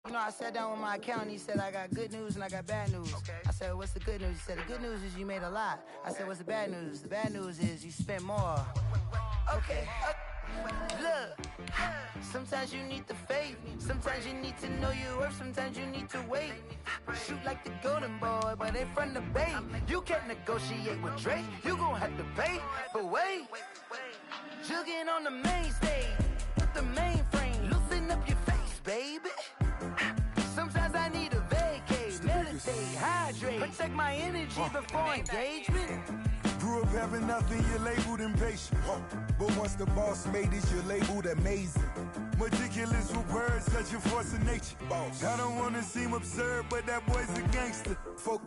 You know, I sat down with my accountant. He said, I got good news and I got bad news. Okay. I said, what's the good news? He said, the good news is you made a lot. I said, what's the bad news? The bad news is you spent more. Okay. Look, sometimes you need the faith. Sometimes you need to know your worth. Sometimes you need to wait. Shoot like the golden boy, but in front of the bay. You can't negotiate with Drake. You gon' have to pay. But wait, jugging on the main stage with the mainframe. Loosen up your face, baby. Sometimes I need a vacate, meditate, hydrate, protect my energy before engagement. Grew up having nothing, you're labeled impatient. But once the boss made it, you're labeled amazing. Meticulous with words, such a force of nature. I don't wanna seem absurd, but that boy's a gangster.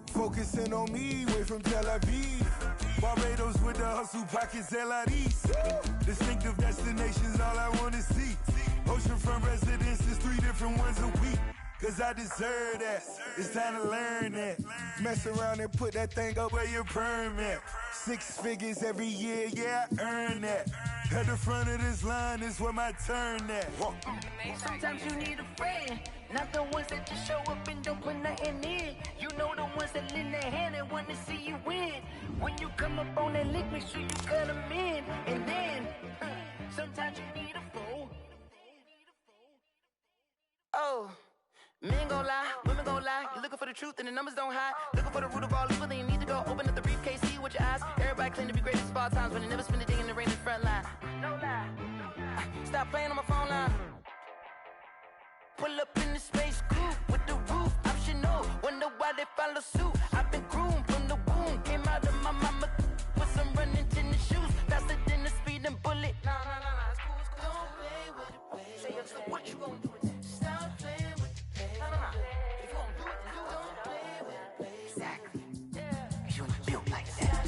Focusing on me, way from Tel Aviv. Barbados with the hustle pockets, LIDs. Distinctive destinations, all I wanna see. Oceanfront residences, 3 different ones a week. Cause I deserve that, it's time to learn that. Mess around and put that thing up where your permit. 6 figures every year, yeah, I earn that. At the front of this line is where my turn at. Sometimes you need a friend, not the ones that just show up and don't put nothing in. You know the ones that lend their hand and want to see you win. When you come up on that lick, make sure you cut them in. And then, sometimes you need a fool. Oh. Men gon' lie, women gon' lie. You're looking for the truth and the numbers don't hide. Looking for the root of all evil, then you need to go open up the briefcase, see with your eyes. Everybody claim to be greatest of all times, but they never spend a day in the rain in the front line. No lie. Stop playing on my phone line. Pull up in the space coupe with the roof optional. Wonder why they follow suit. I've been groomed from the womb. Came out of my mama with some running tennis shoes. Faster than the speeding bullet. Nah, it's cool, it's cool. Don't play with it, baby. Say, what you gon' do? Stop playing. If you don't do it, then you don't play with it. Exactly. Yeah. Cause you ain't built like that.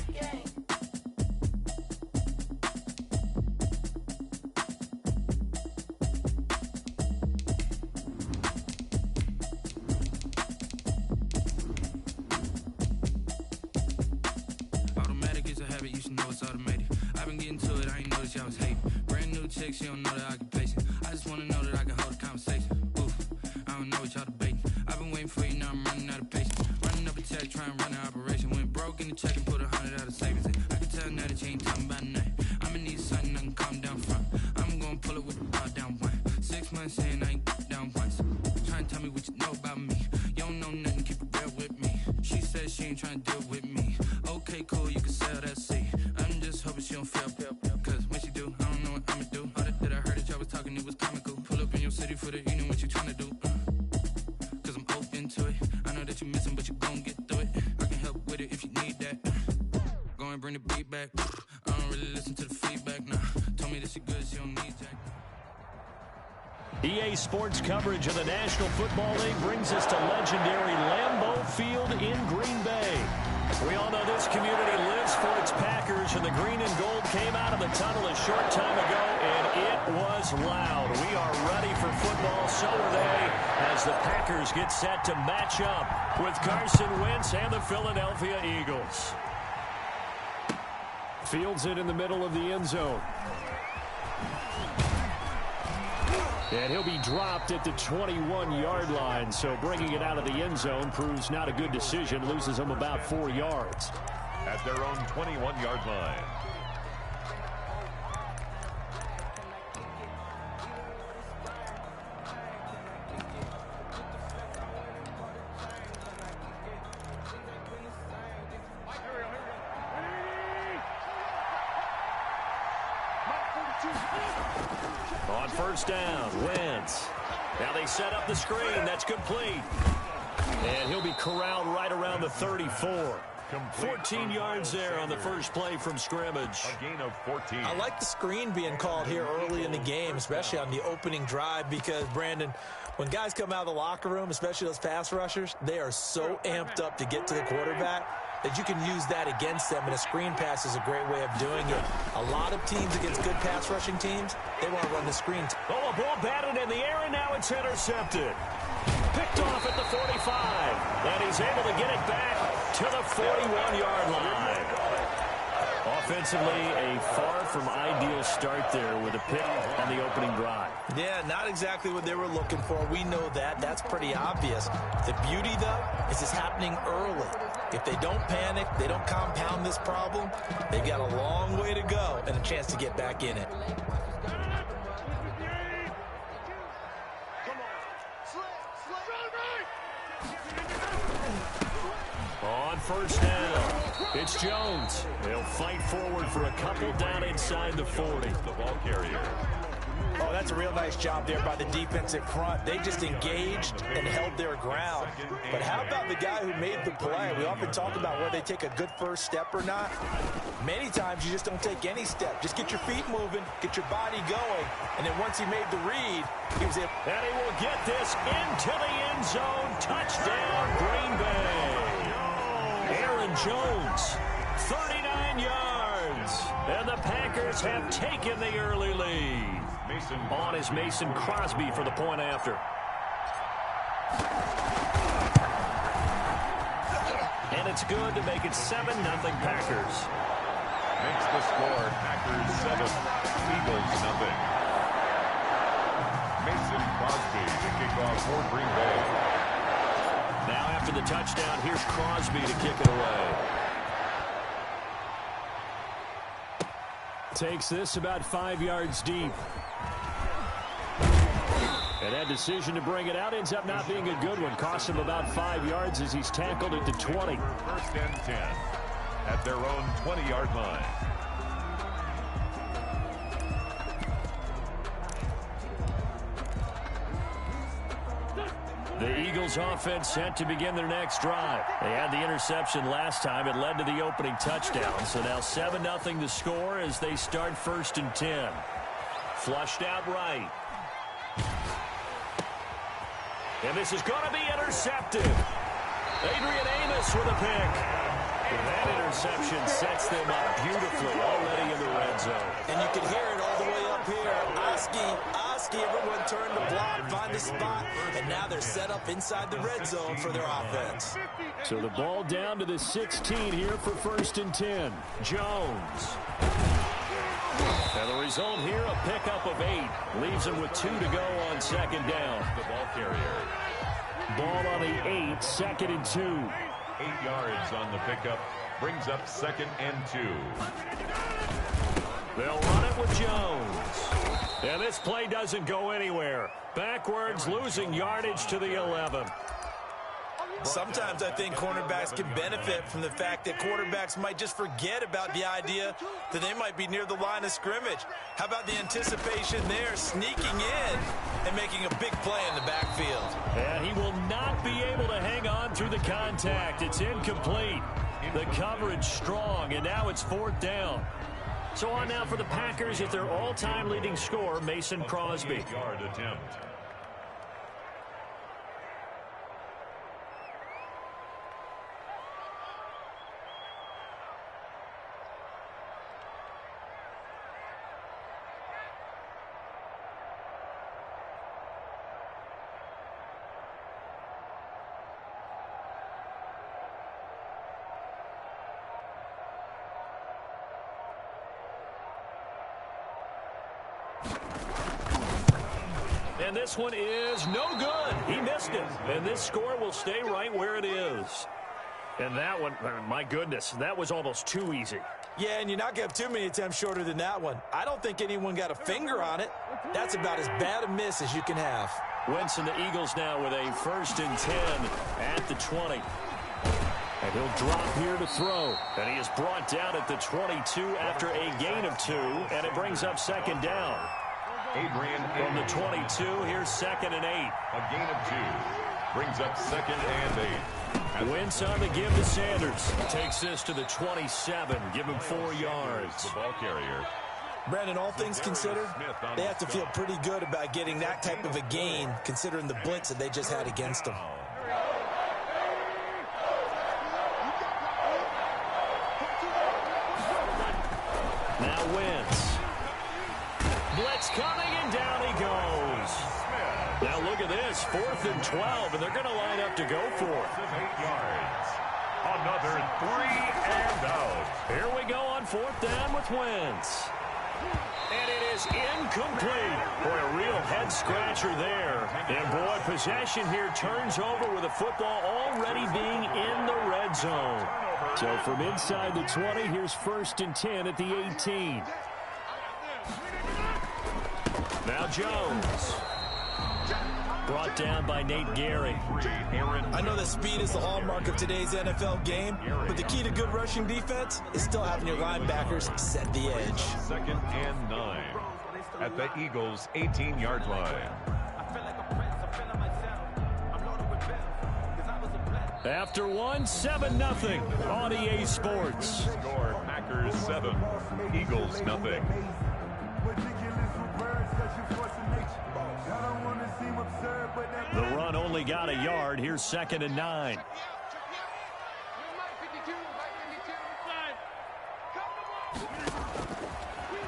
Automatic is a habit, you should know it's automated. I've been getting to it, I ain't noticed y'all was hating. Brand new chick, she don't know that I can pace it. I just wanna know that I can hold a conversation. Oof, I don't know what y'all debating. I've been waiting for you, now I'm running out of patience. Running up a check, trying to run an operation. Went broke in the check and put 100 out of savings in. I can tell now that you ain't talking about nothing. I'ma need something I can calm down from. I'm gonna pull it with the bar down one. 6 months in, I ain't down once. Trying to tell me what you know about me. You don't know nothing, keep it real with me. She says she ain't trying to deal with me. Okay, cool, you can sell that seat. I'm just hoping she don't feel. Cause when she do, I don't know what I'ma do. All that I heard that y'all was talking, it was comical. Pull up in your city for the evening, what you trying to do? Cause I'm open to it. I know that you missing, but you gon' get through it. I can help with it if you need that. Go and bring the beat back. I don't really listen to the feedback, nah. Told me that she good, she don't need Jack. EA Sports coverage of the National Football League brings us to legendary Lambeau Field in Green Bay. We all know this community lives for its Packers, and the green and gold came out of the tunnel a short time ago, and it was loud. We are ready for football, so are they, as the Packers get set to match up with Carson Wentz and the Philadelphia Eagles. Fields it in the middle of the end zone. And he'll be dropped at the 21-yard line, so bringing it out of the end zone proves not a good decision, loses him about 4 yards. At their own 21-yard line. On first down, Wentz. Now they set up the screen. That's complete. And he'll be corralled right around the 34. 14 yards there on the first play from scrimmage. A gain of 14. I like the screen being called here early in the game, especially on the opening drive, because, Brandon, when guys come out of the locker room, especially those pass rushers, they are so amped up to get to the quarterback that you can use that against them, and a screen pass is a great way of doing it. A lot of teams against good pass rushing teams, they want to run the screen. Oh, a ball batted in the air, and now it's intercepted. Picked off at the 45, and he's able to get it back to the 41-yard line. Offensively, a far from ideal start there with a pick on the opening drive. Yeah, not exactly what they were looking for. We know that. That's pretty obvious. The beauty, though, is it's happening early. If they don't panic, they don't compound this problem, they've got a long way to go and a chance to get back in it. On first down, it's Jones. He'll fight forward for a couple down inside the 40. The ball carrier. Oh, that's a real nice job there by the defensive front. They just engaged and held their ground. But how about the guy who made the play? We often talk about whether they take a good first step or not. Many times you just don't take any step. Just get your feet moving, get your body going, and then once he made the read, he was able. And he will get this into the end zone. Touchdown, Green Bay. Aaron Jones, 39 yards. And the Packers have taken the early lead. On is Mason Crosby for the point after. And it's good to make it 7-0 Packers. Makes the score Packers 7, Eagles 0. Mason Crosby to kick off for Green Bay. Now after the touchdown, here's Crosby to kick it away. Takes this about 5 yards deep. And that decision to bring it out ends up not being a good one. Costs him about 5 yards as he's tackled at the 20. First and 10 at their own 20-yard line. The Eagles offense set to begin their next drive. They had the interception last time. It led to the opening touchdown. So now 7-0 the score as they start first and 10. Flushed out right. And this is going to be intercepted. Adrian Amos with a pick. And that interception sets them up beautifully already in the red zone. And you can hear it all the way up here. Oski, everyone turned the block, find a spot, and now they're set up inside the red zone for their offense. So the ball down to the 16 here for first and 10. Jones. And the result here, a pickup of 8. Leaves him with 2 to go on second down. The ball carrier. Ball on the 8, second and 2. 8 yards on the pickup. Brings up second and 2. They'll run it with Jones. And this play doesn't go anywhere. Backwards, losing yardage to the 11. Sometimes I think cornerbacks can benefit from the fact that quarterbacks might just forget about the idea that they might be near the line of scrimmage. How about the anticipation there, sneaking in and making a big play in the backfield? And he will not be able to hang on through the contact. It's incomplete. The coverage strong, and now it's fourth down. So on now for the Packers at their all-time leading scorer, Mason Crosby. Yard attempt. And this one is no good. He missed it. And this score will stay right where it is. And that one, my goodness, that was almost too easy. Yeah, and you're not going to have too many attempts shorter than that one. I don't think anyone got a finger on it. That's about as bad a miss as you can have. Wentz and the Eagles now with a first and 10 at the 20. And he'll drop here to throw. And he is brought down at the 22 after a gain of 2. And it brings up second down. Adrian From the 22, here's second and 8. A gain of 2. Brings up second and 8. Wentz on the give to Sanders. Takes this to the 27. Give him 4 yards. The ball carrier. Brandon, all things considered, they have to feel pretty good about getting that type of a gain, considering the blitz that they just had against them. Now Wentz. Blitz coming, and down he goes. Now look at this, 4th and 12, and they're going to line up to go for it. 8 yards. Another 3 and out. Here we go on 4th down with Wentz. And it is incomplete. Boy, a real head-scratcher there. And, boy, possession here turns over with the football already being in the red zone. So from inside the 20, here's 1st and 10 at the 18. Now Jones. Brought down by Nate Gary. I know that speed is the hallmark of today's NFL game, but the key to good rushing defense is still having your linebackers set the edge. 2nd and 9 at the Eagles' 18-yard line. After 7-0 on EA Sports. Score Packers 7, Eagles nothing. The run only got a yard. Here's 2nd and 9.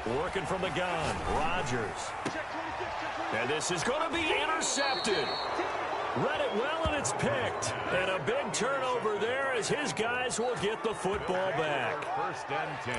Working from the gun, Rodgers. And this is going to be intercepted. Read it well, and it's picked. And a big turnover there as his guys will get the football back. 1st and 10.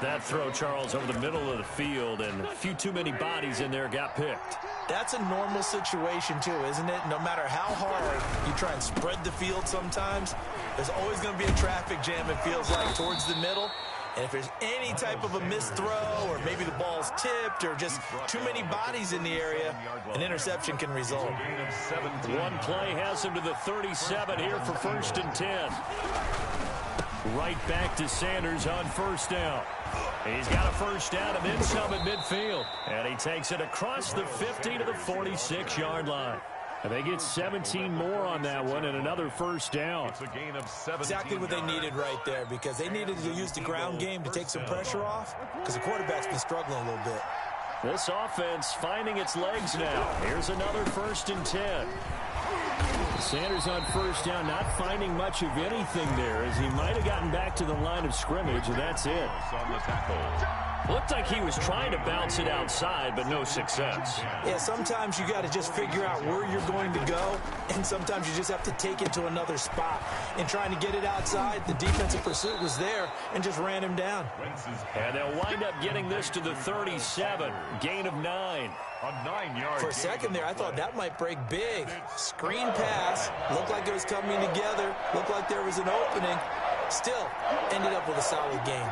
That throw, Charles, over the middle of the field, and a few too many bodies in there got picked. That's a normal situation, too, isn't it? No matter how hard you try and spread the field sometimes, there's always going to be a traffic jam, it feels like, towards the middle. And if there's any type of a missed throw or maybe the ball's tipped or just too many bodies in the area, an interception can result. One play has him to the 37 here for 1st and 10. Right back to Sanders on 1st down. He's got a 1st down and then some at midfield. And he takes it across the 50 to the 46-yard line. And they get 17 more on that one and another 1st down. It's a gain of 17. Exactly what they needed right there, because they needed to use the ground game to take some pressure off, because the quarterback's been struggling a little bit. This offense finding its legs now. Here's another 1st and 10. Sanders on 1st down, not finding much of anything there, as he might have gotten back to the line of scrimmage, and that's it. On the tackle. Looked like he was trying to bounce it outside, but no success. Yeah, sometimes you got to just figure out where you're going to go, and sometimes you just have to take it to another spot. And trying to get it outside, the defensive pursuit was there and just ran him down. And they'll wind up getting this to the 37, gain of 9. A 9-yard. For a second there, I thought that might break big. Screen pass, looked like it was coming together, looked like there was an opening. Still, ended up with a solid gain.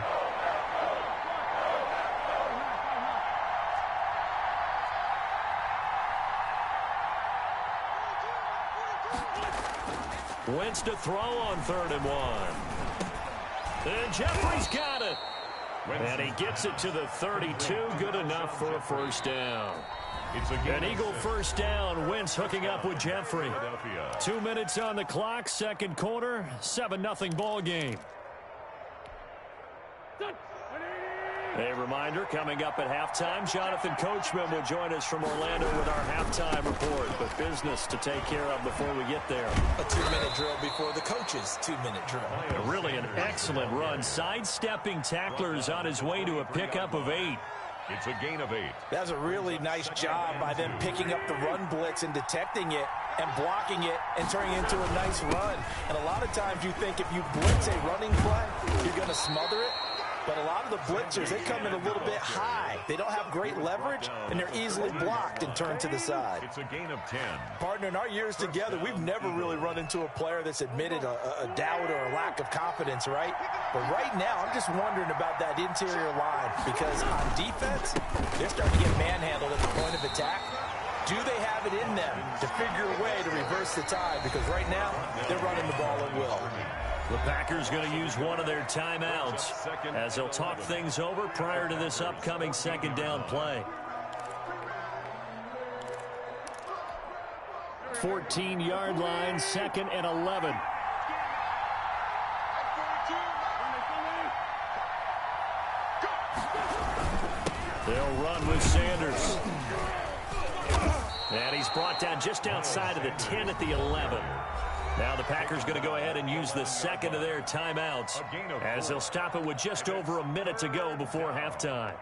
Wentz to throw on 3rd and 1. And Jeffrey's got it. And he gets it to the 32. Good enough for a 1st down. An Eagle 1st down. Wentz hooking up with Jeffrey. 2 minutes on the clock. 2nd quarter. 7-0 ball game. A reminder, coming up at halftime, Jonathan Coachman will join us from Orlando with our halftime report. But business to take care of before we get there. A 2-minute drill before the coach's 2-minute drill. Really an excellent run. Sidestepping tacklers on his way to a pickup of 8. It's a gain of 8. That's a really nice job by them picking up the run blitz and detecting it and blocking it and turning it into a nice run. And a lot of times you think if you blitz a running play, you're going to smother it. But a lot of the blitzers, they come in a little bit high. They don't have great leverage, and they're easily blocked and turned to the side. It's a gain of 10. Partner, in our years together, we've never really run into a player that's admitted a doubt or a lack of confidence, right? But right now, I'm just wondering about that interior line, because on defense, they're starting to get manhandled at the point of attack. Do they have it in them to figure a way to reverse the tide? Because right now, they're running the ball at will. The Packers going to use one of their timeouts as they'll talk things over prior to this upcoming 2nd down play. 14-yard line, 2nd and 11. They'll run with Sanders. And he's brought down just outside of the 10 at the 11. Now the Packers going to go ahead and use the 2nd of their timeouts as they'll stop it with just over a minute to go before halftime.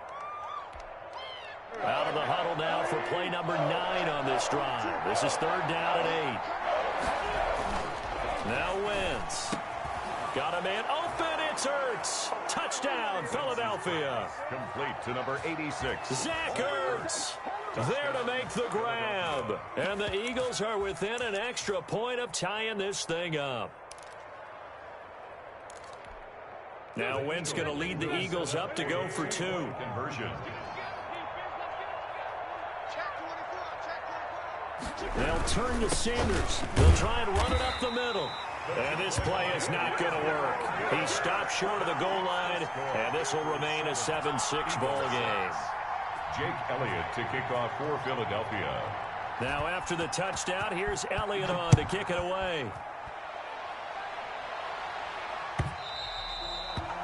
Out of the huddle now for play number 9 on this drive. This is 3rd down and 8. Now Wentz. Got a man open. It's Ertz. Touchdown, Philadelphia. Complete to number 86. Zach Ertz there to make the grab. And the Eagles are within an extra point of tying this thing up. Now Wentz going to lead the Eagles up to go for 2. Conversion. They'll turn to Sanders. They'll try and run it up the middle. And this play is not going to work. He stopped short of the goal line, and this will remain a 7-6 ball game. Jake Elliott to kick off for Philadelphia. Now after the touchdown, here's Elliott on to kick it away.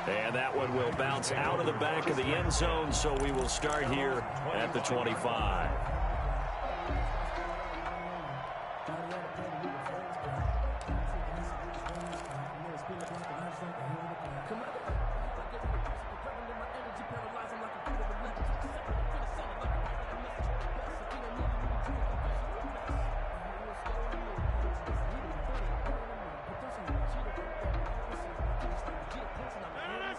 And that one will bounce out of the back of the end zone, so we will start here at the 25.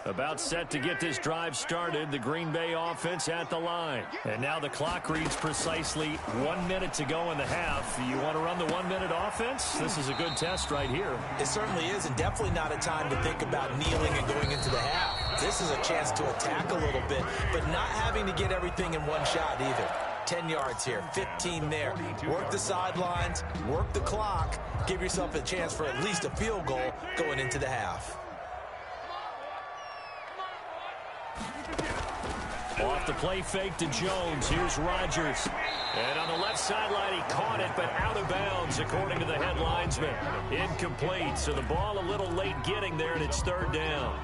About set to get this drive started, the Green Bay offense at the line. And now the clock reads precisely 1 minute to go in the half. You want to run the 1 minute offense? This is a good test right here. It certainly is, and definitely not a time to think about kneeling and going into the half. This is a chance to attack a little bit, but not having to get everything in one shot either. 10 yards here, 15 there. Work the sidelines, work the clock, give yourself a chance for at least a field goal going into the half. Off the play fake to Jones. Here's Rodgers. And on the left sideline, he caught it, but out of bounds, according to the head linesman. Incomplete, so the ball a little late getting there, and it's third down.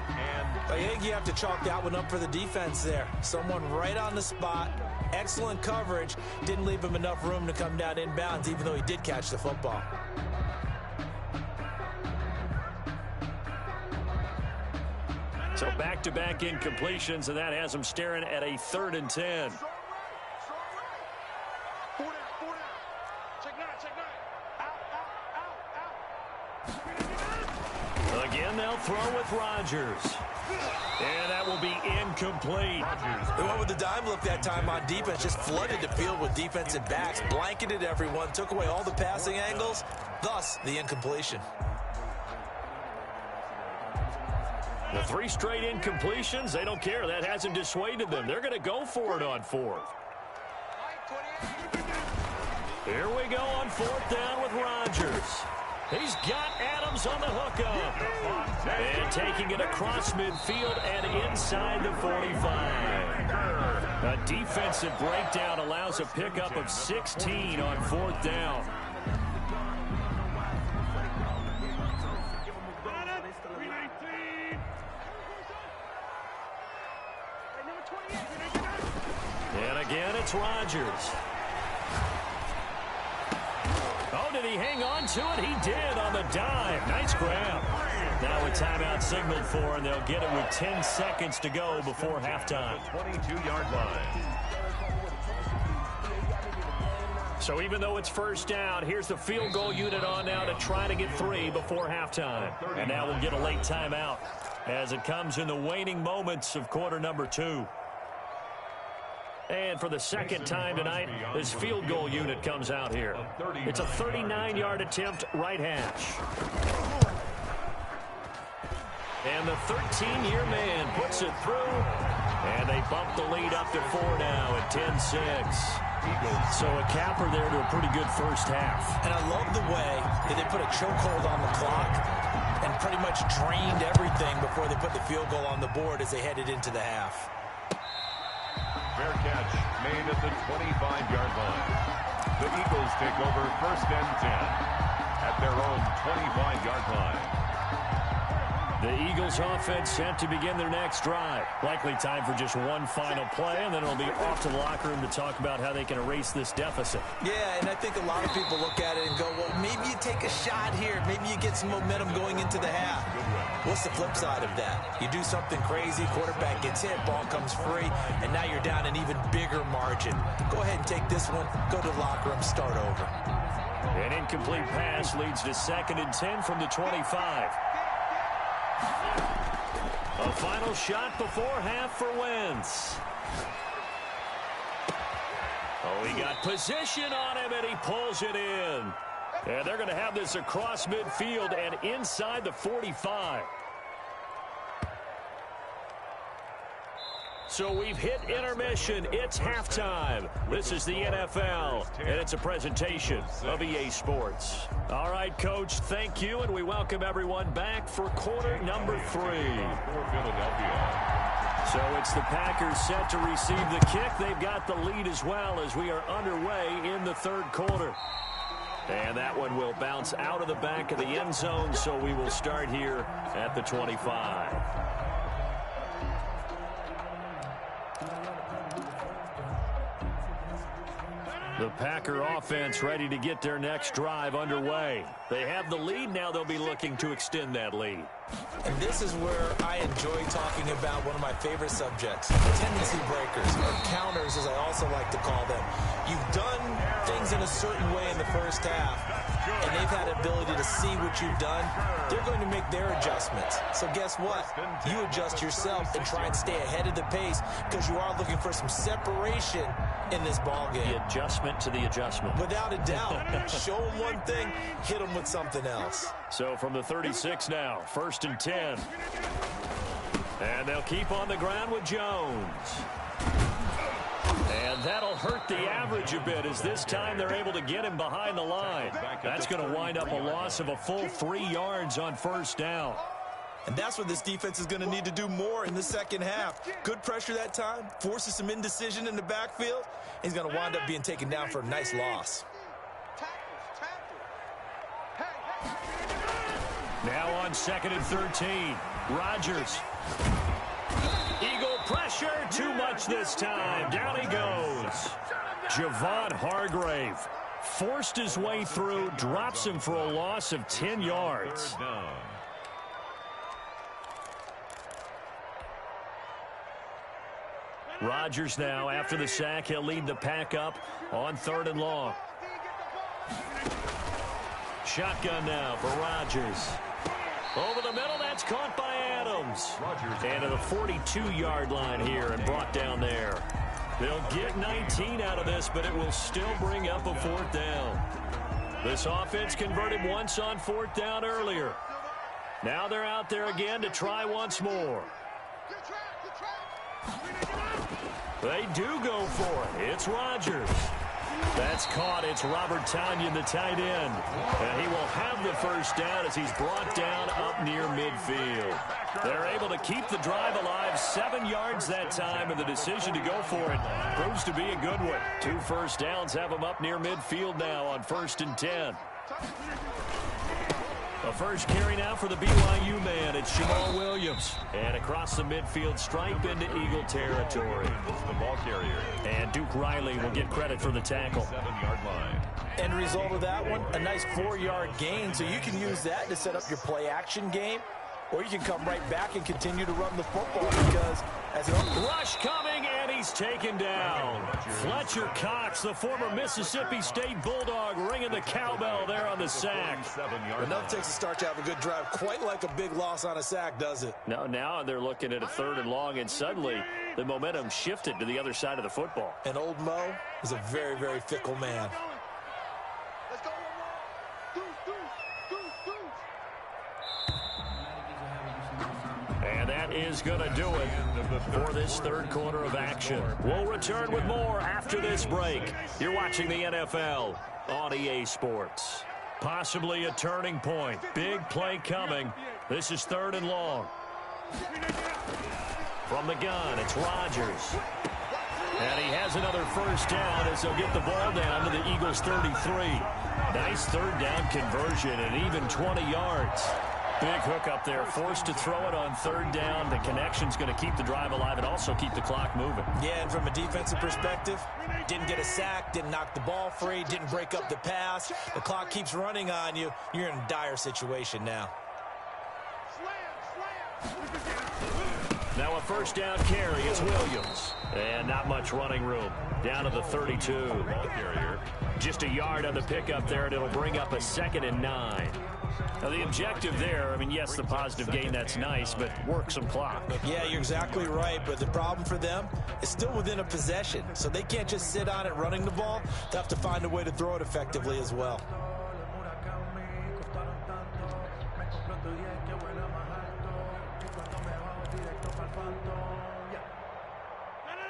I think you have to chalk that one up for the defense there. Someone right on the spot. Excellent coverage. Didn't leave him enough room to come down inbounds, even though he did catch the football. So back-to-back incompletions, and that has them staring at a 3rd and 10. Again, they'll throw with Rodgers. And that will be incomplete. They went with the dime look that time on defense, just flooded the field with defensive backs, blanketed everyone, took away all the passing angles, thus the incompletion. The 3 straight incompletions, they don't care. That hasn't dissuaded them. They're going to go for it on 4th. Here we go on 4th down with Rodgers. He's got Adams on the hookup. And taking it across midfield and inside the 45. A defensive breakdown allows a pickup of 16 on 4th down. And again, it's Rodgers. Oh, did he hang on to it? He did on the dive. Nice grab. Now a timeout signaled for, and they'll get it with 10 seconds to go before halftime. 22-yard line. So even though it's first down, here's the field goal unit on now to try to get 3 before halftime. And now we'll get a late timeout as it comes in the waning moments of quarter number 2. And for the second time tonight, this field goal unit comes out here. It's a 39-yard attempt, right hash. And the 13-year man puts it through. And they bump the lead up to 4 now at 10-6. So a capper there to a pretty good first half. And I love the way that they put a chokehold on the clock and pretty much drained everything before they put the field goal on the board as they headed into the half. Fair catch made at the 25-yard line. The Eagles take over 1st and 10 at their own 25-yard line. The Eagles offense set to begin their next drive. Likely time for just one final play, and then it'll be off to the locker room to talk about how they can erase this deficit. Yeah, and I think a lot of people look at it and go, well, maybe you take a shot here. Maybe you get some momentum going into the half. What's the flip side of that? You do something crazy, quarterback gets hit, ball comes free, and now you're down an even bigger margin. Go ahead and take this one, go to the locker room, start over. An incomplete pass leads to 2nd and 10 from the 25. A final shot before half for Wentz. Oh, he got position on him, and he pulls it in. And they're going to have this across midfield and inside the 45. So we've hit intermission. It's halftime. This is the NFL, and it's a presentation of EA Sports. All right, Coach, thank you, and we welcome everyone back for quarter number 3. So it's the Packers set to receive the kick. They've got the lead as well as we are underway in the third quarter. And that one will bounce out of the back of the end zone, so we will start here at the 25. The Packer offense ready to get their next drive underway. They have the lead. Now they'll be looking to extend that lead. And this is where I enjoy talking about one of my favorite subjects, tendency breakers, or counters as I also like to call them. You've done things in a certain way in the first half, and they've had the ability to see what you've done. They're going to make their adjustments. So guess what? You adjust yourself and try and stay ahead of the pace because you are looking for some separation in this ball game. The adjustment to the adjustment. Without a doubt. Show them one thing, hit them with something else. So from the 36 now, 1st and 10. And they'll keep on the ground with Jones. And that'll hurt the average a bit as this time they're able to get him behind the line. That's going to wind up a loss of a full 3 yards on 1st down. And that's what this defense is going to need to do more in the second half. Good pressure that time, forces some indecision in the backfield. He's going to wind up being taken down for a nice loss. Now on 2nd and 13, Rodgers. Eagle pressure, too much this time. Down he goes. Javon Hargrave forced his way through, drops him for a loss of 10 yards. Rodgers now, after the sack, he'll lead the pack up on 3rd and long. Shotgun now for Rodgers. Over the middle, that's caught by Adams. And to the 42-yard line here and brought down there. They'll get 19 out of this, but it will still bring up a 4th down. This offense converted once on 4th down earlier. Now they're out there again to try once more. They do go for it. It's Rodgers. That's caught. It's Robert Tonyan, the tight end. And he will have the 1st down as he's brought down up near midfield. They're able to keep the drive alive, 7 yards that time, and the decision to go for it proves to be a good one. 2 1st downs have them up near midfield now on 1st and 10. A first carry now for the BYU man. It's Jamal Williams. And across the midfield stripe into Eagle territory. The ball carrier. And Duke Riley will get credit for the tackle. 7-yard line. End result of that one, a nice 4-yard gain. So you can use that to set up your play-action game. Or you can come right back and continue to run the football because as an rush coming, and he's taken down. Fletcher Cox, the former Mississippi State Bulldog, ringing the cowbell there on the sack. Enough takes a start to have a good drive. Quite like a big loss on a sack, does it? No, now they're looking at a 3rd and long, and suddenly the momentum shifted to the other side of the football. And old Mo is a very, very fickle man. And that is going to do it for this 3rd quarter of action. We'll return with more after this break. You're watching the NFL on EA Sports. Possibly a turning point. Big play coming. This is 3rd and long. From the gun, it's Rodgers. And he has another 1st down as they'll get the ball down to the Eagles' 33. Nice 3rd down conversion and even 20 yards. Big hook up there, forced to throw it on 3rd down. The connection's going to keep the drive alive and also keep the clock moving. Yeah, and from a defensive perspective, didn't get a sack, didn't knock the ball free, didn't break up the pass. The clock keeps running on you. You're in a dire situation now. Now a first down carry. It's Williams. And not much running room. Down to the 32. Ball carrier. Just a yard on the pickup there, and it'll bring up a 2nd and 9. Now, the objective there, I mean, yes, the positive gain, that's nice, but work some clock. Yeah, you're exactly right, but the problem for them is still within a possession, so they can't just sit on it running the ball. They have to find a way to throw it effectively as well.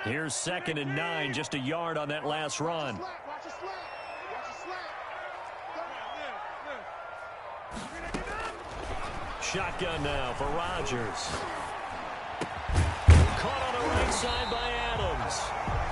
Here's 2nd and 9, just a yard on that last run. Shotgun now for Rodgers. Caught on the right side by Adams.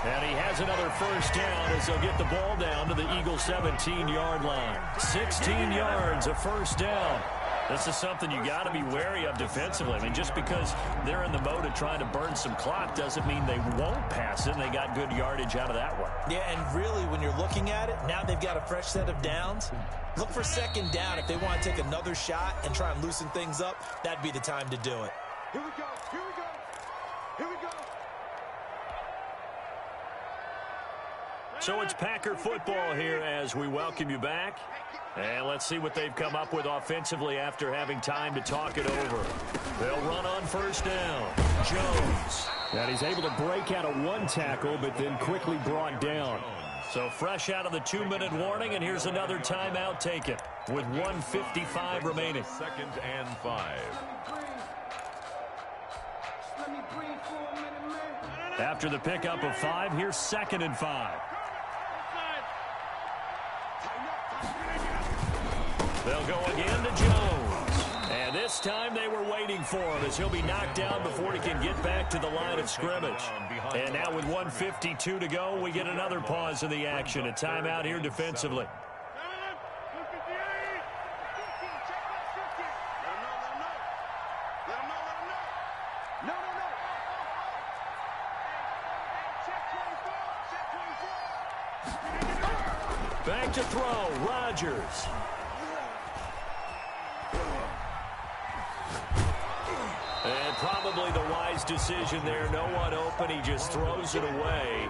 And he has another first down as they'll get the ball down to the Eagles' 17-yard line. 16 yards, a first down. This is something you got to be wary of defensively. I mean, just because they're in the mode of trying to burn some clock doesn't mean they won't pass it, and they got good yardage out of that one. Yeah, and really, when you're looking at it, now they've got a fresh set of downs. Look for 2nd down. If they want to take another shot and try and loosen things up, that'd be the time to do it. Here we go. Here we go. Here we go. So it's Packer football here as we welcome you back. And let's see what they've come up with offensively after having time to talk it over. They'll run on first down. Jones. And he's able to break out of one tackle, but then quickly brought down. So fresh out of the 2-minute warning, and here's another timeout taken with 1:55 remaining. 2nd and 5. After the pickup of 5, here's 2nd and 5. They'll go again to Jones. And this time they were waiting for him as he'll be knocked down before he can get back to the line of scrimmage. And now with 1:52 to go, we get another pause in the action. A timeout here defensively. Back to throw, Rodgers. And probably the wise decision there. No one open. He just throws it away.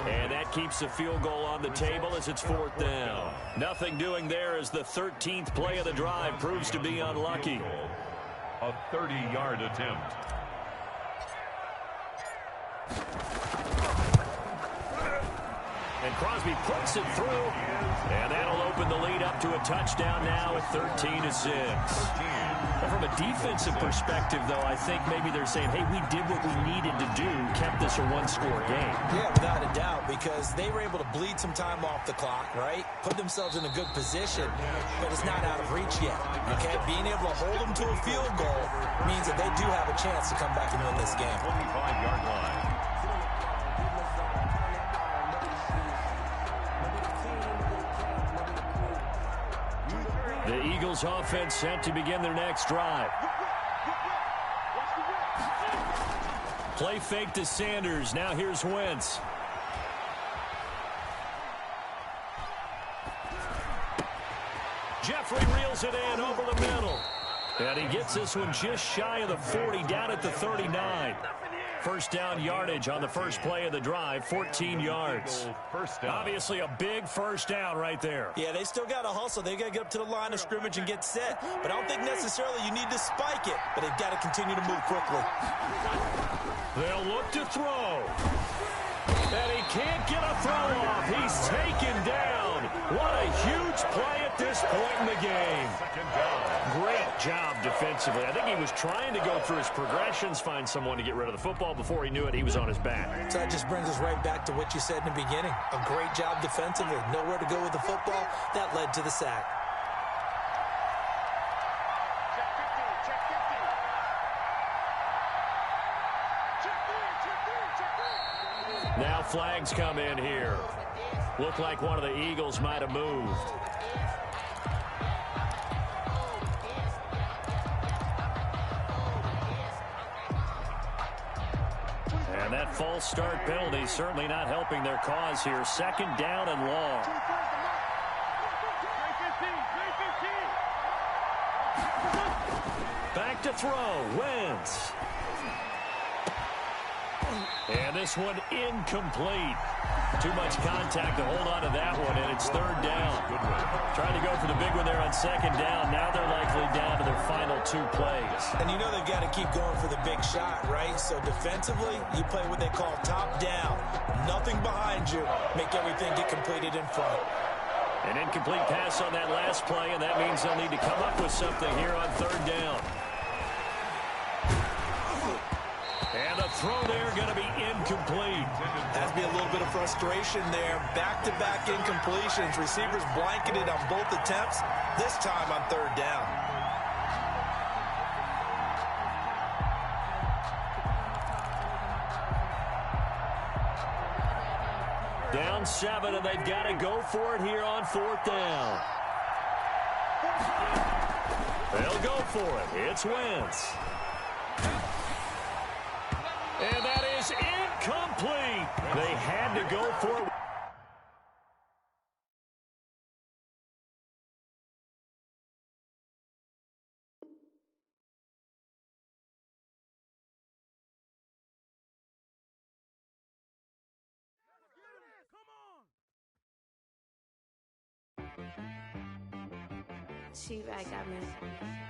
And that keeps the field goal on the table as it's 4th down. Nothing doing there as the 13th play of the drive proves to be unlucky. A 30-yard attempt. And Crosby puts it through. And that'll open the lead up to a touchdown now at 13-6. From a defensive perspective, though, I think maybe they're saying, hey, we did what we needed to do, kept this a one-score game. Yeah, without a doubt, because they were able to bleed some time off the clock, right? Put themselves in a good position, but it's not out of reach yet, okay? Being able to hold them to a field goal means that they do have a chance to come back and win this game. 25-yard line. The Eagles offense set to begin their next drive. Play fake to Sanders. Now here's Wentz. Jeffrey reels it in over the middle. And he gets this one just shy of the 40, down at the 39. First down yardage on the first play of the drive, 14 yards. First down. Obviously a big first down right there. Yeah, they still got to hustle. They got to get up to the line of scrimmage and get set. But I don't think necessarily you need to spike it, but they've got to continue to move quickly. They'll look to throw. And he can't get a throw off. He's taken down. What a huge play at this point in the game. Great job defensively. I think he was trying to go through his progressions, find someone to get rid of the football. Before he knew it, he was on his back. So that just brings us right back to what you said in the beginning. A great job defensively. Nowhere to go with the football. That led to the sack. Now flags come in here. Looked like one of the Eagles might have moved. And that false start penalty certainly not helping their cause here. Second down and long. Back to throw. Wentz. And this one incomplete. Too much contact to hold on to that one, and it's third down. Trying to go for the big one there on second down. Now they're likely down to their final 2 plays. And you know they've got to keep going for the big shot, right? So defensively, you play what they call top down. Nothing behind you. Make everything get completed in front. An incomplete pass on that last play, and that means they'll need to come up with something here on third down. And the throw there going to be incomplete. Has to be a little bit of frustration there. Back-to-back incompletions. Receivers blanketed on both attempts, this time on third down. Down 7, and they've got to go for it here on fourth down. They'll go for it. It's Wentz. And that is incomplete. They had to go for it. She right got me.